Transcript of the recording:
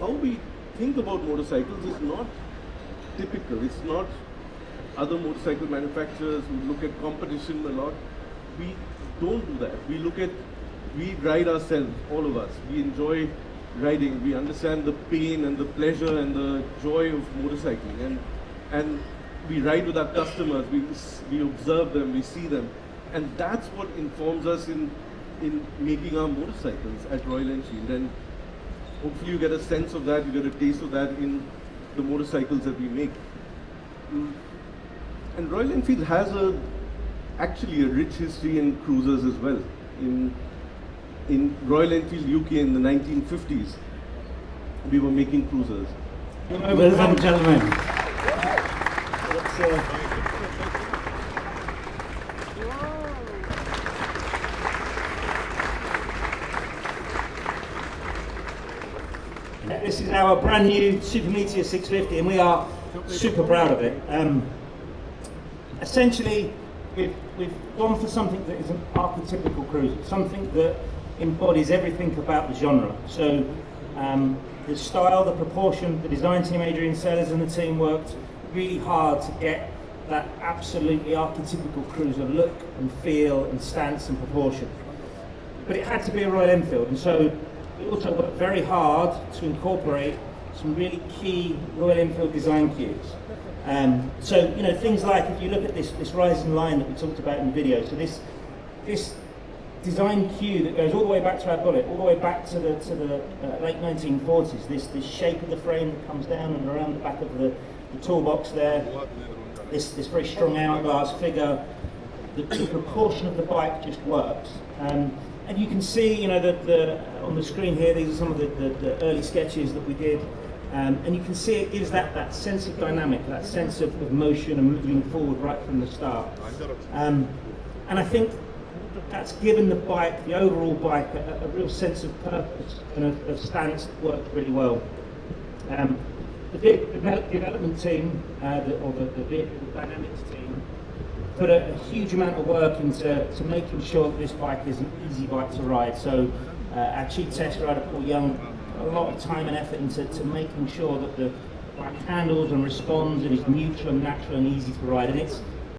how we think about motorcycles is not typical. It's not other motorcycle manufacturers who look at competition a lot. We don't do that. We ride ourselves, all of us. We enjoy riding. We understand the pain and the pleasure and the joy of motorcycling. And we ride with our customers. We observe them, we see them. And that's what informs us in making our motorcycles at Royal Enfield. And hopefully you get a sense of that, you get a taste of that in the motorcycles that we make. And Royal Enfield has actually a rich history in cruisers as well. In Royal Enfield UK in the 1950s, we were making cruisers. Ladies and gentlemen. This is our brand new Supermeteor 650 and we are super proud of it. Essentially, we've gone for something that is an archetypical cruiser, something that embodies everything about the genre. So the style, the proportion, the design team, Adrian Sellers and the team worked really hard to get that absolutely archetypical cruiser look and feel and stance and proportion. But it had to be a Royal Enfield, and so we also worked very hard to incorporate some really key Royal Enfield design cues. So, you know, things like, if you look at this rising line that we talked about in the video, so this design cue that goes all the way back to our bullet, all the way back to the late 1940s, this shape of the frame that comes down and around the back of the toolbox there, this very strong hourglass figure, the proportion of the bike just works. And you can see, you know, on the screen here, these are some of the early sketches that we did. And you can see it gives that sense of dynamic, that sense of motion and moving forward right from the start. And I think that's given the bike, the overall bike, a real sense of purpose and a stance that works really well. The development team, the vehicle dynamics team, put a huge amount of work into making sure that this bike is an easy bike to ride. So our chief test rider, Paul Young, a lot of time and effort into making sure that the bike handles and responds and is neutral and natural and easy to ride. And it's